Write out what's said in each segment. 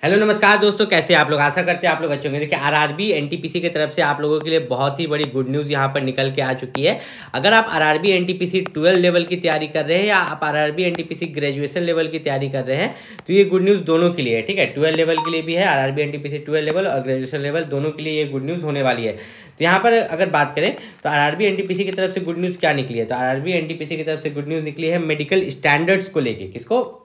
Hello नमस्कार दोस्तों, कैसे आप लोग। आशा करते हैं आप लोग अच्छे होंगे। देखिए आरआरबी एनटीपीसी की तरफ से आप लोगों के लिए बहुत ही बड़ी गुड न्यूज़ यहाँ पर निकल के आ चुकी है। अगर आप आरआरबी एनटीपीसी 12 लेवल की तैयारी कर रहे हैं या आप आरआरबी एनटीपीसी ग्रेजुएशन लेवल की तैयारी कर रहे हैं तो ये गुड न्यूज़ दोनों के लिए है। ठीक है, 12 लेवल के लिए भी है, आरआरबी एनटीपीसी 12 लेवल और ग्रेजुएशन लेवल दोनों के लिए ये गुड न्यूज़ होने वाली है। तो यहाँ पर अगर बात करें तो आरआरबी एनटीपीसी की तरफ से गुड न्यूज़ क्या निकली है, तो आरआरबी एनटीपीसी की तरफ से गुड न्यूज़ निकली है मेडिकल स्टैंडर्ड्स को लेके। किसको?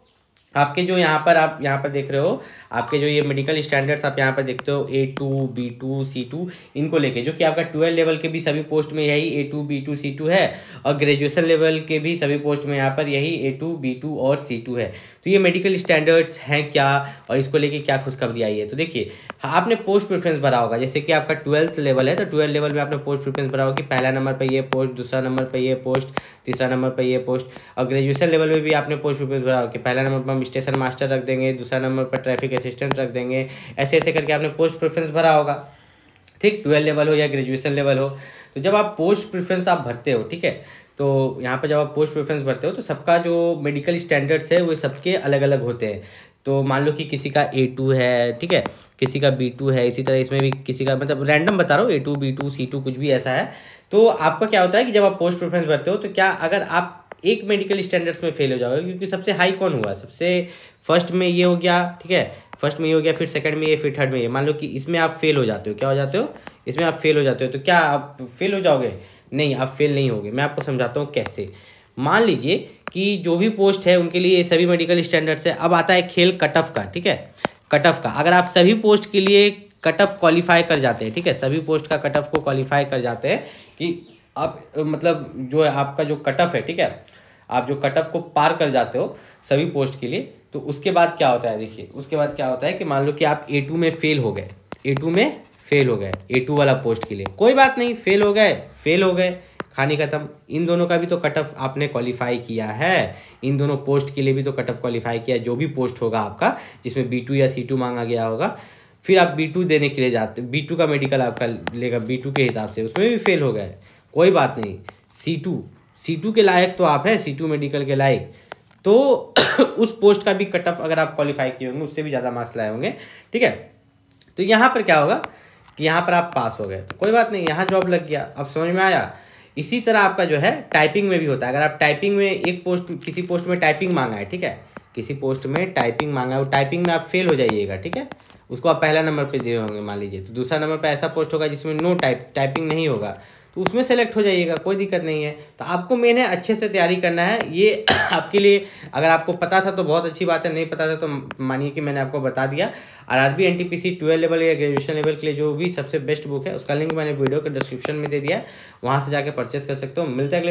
आपके जो यहाँ पर आप यहाँ पर देख रहे हो, आपके जो ये मेडिकल स्टैंडर्ड्स आप यहाँ पर देखते हो A2, B2, C2, इनको लेके, जो कि आपका 12 लेवल के भी सभी पोस्ट में यही A2, B2, C2 है और ग्रेजुएशन लेवल के भी सभी पोस्ट में यहाँ पर यही A2, B2 और C2 है। तो ये मेडिकल स्टैंडर्ड्स हैं क्या और इसको लेके क्या खुशखबरी आई है। तो देखिए आपने पोस्ट प्रेफरेंस भरा होगा, जैसे कि आपका 12th लेवल है तो 12 लेवल में आपने पोस्ट प्रेफरेंस भरा होगा कि पहला नंबर पर ये पोस्ट, दूसरा नंबर पर ये पोस्ट, तीसरा नंबर पर ये पोस्ट। और ग्रेजुएशन लेवल में भी आपने पोस्ट प्रेफरेंस भरा होगा कि पहला नंबर पर हम स्टेशन मास्टर रख देंगे, दूसरा नंबर पर ट्रैफिक असिस्टेंट रख देंगे, ऐसे ऐसे करके आपने पोस्ट प्रेफरेंस भरा होगा। ठीक, 12 लेवल हो या ग्रेजुएशन लेवल हो, तो जब आप पोस्ट प्रेफरेंस आप भरते हो, ठीक है, तो यहाँ पर जब आप पोस्ट प्रेफरेंस भरते हो तो सबका जो मेडिकल स्टैंडर्ड्स है वो सबके अलग अलग होते हैं। तो मान लो कि किसी का A2 है, ठीक है, किसी का B2 है, इसी तरह इसमें भी किसी का, मतलब रैंडम बता रहा हूँ, A2, B2, C2 कुछ भी ऐसा है। तो आपका क्या होता है कि जब आप पोस्ट प्रेफरेंस भरते हो तो क्या अगर आप एक मेडिकल स्टैंडर्ड्स में फेल हो जाओगे, क्योंकि सबसे हाई कौन हुआ, सबसे फर्स्ट में ये हो गया, ठीक है, फर्स्ट में ये हो गया, फिर सेकंड में ये, फिर थर्ड में ये, मान लो कि इसमें आप फेल हो जाते हो, क्या हो जाते हो, इसमें आप फेल हो जाते हो, तो क्या आप फेल हो जाओगे? नहीं, आप फेल नहीं होगे। मैं आपको समझाता हूँ कैसे। मान लीजिए कि जो भी पोस्ट है उनके लिए सभी मेडिकल स्टैंडर्ड्स है। अब आता है खेल कट ऑफ का, ठीक है, कट ऑफ का। अगर आप सभी पोस्ट के लिए कट ऑफ क्वालिफाई कर जाते हैं, ठीक है, सभी पोस्ट का कट ऑफ को क्वालिफाई कर जाते हैं कि आप मतलब जो है आपका जो कट ऑफ है, ठीक है, आप जो कट ऑफ को पार कर जाते हो सभी पोस्ट के लिए, तो उसके बाद क्या होता है, देखिए उसके बाद क्या होता है कि मान लो कि आप A2 में फेल हो गए, A2 में फेल हो गए, A2 वाला पोस्ट के लिए, कोई बात नहीं, फेल हो गए, फेल हो गए, कहानी खत्म। इन दोनों का भी तो कट ऑफ आपने क्वालिफाई किया है, इन दोनों पोस्ट के लिए भी तो कट ऑफ क्वालिफाई किया है। जो भी पोस्ट होगा आपका जिसमें B2 या C2 मांगा गया होगा, फिर आप B2 देने के लिए जाते, B2 का मेडिकल आपका लेगा B2 के हिसाब से, उसमें भी फेल हो गए, कोई बात नहीं, C2 के लायक तो आप हैं, C2 मेडिकल के लायक, तो उस पोस्ट का भी कट ऑफ अगर आप क्वालिफाई किए होंगे, उससे भी ज़्यादा मार्क्स लाए होंगे, ठीक है। तो यहाँ पर क्या होगा कि यहाँ पर आप पास हो गए तो कोई बात नहीं, यहाँ जॉब लग गया। अब समझ में आया? इसी तरह आपका जो है टाइपिंग में भी होता है। अगर आप टाइपिंग में एक पोस्ट, किसी पोस्ट में टाइपिंग मांगा है, ठीक है, किसी पोस्ट में टाइपिंग मांगा है, वो टाइपिंग में आप फेल हो जाइएगा, ठीक है, उसको आप पहला नंबर पे दिए होंगे मान लीजिए, तो दूसरा नंबर पे ऐसा पोस्ट होगा जिसमें नो टाइपिंग नहीं होगा, तो उसमें सेलेक्ट हो जाइएगा, कोई दिक्कत नहीं है। तो आपको मेन है अच्छे से तैयारी करना है। ये आपके लिए अगर आपको पता था तो बहुत अच्छी बात है, नहीं पता था तो मानिए कि मैंने आपको बता दिया। आरआरबी एनटीपीसी 12 लेवल या ग्रेजुएशन लेवल के लिए जो भी सबसे बेस्ट बुक है उसका लिंक मैंने वीडियो के डिस्क्रिप्शन में दे दिया है, वहाँ से जाके परचेस कर सकते हो। मिलता है अगले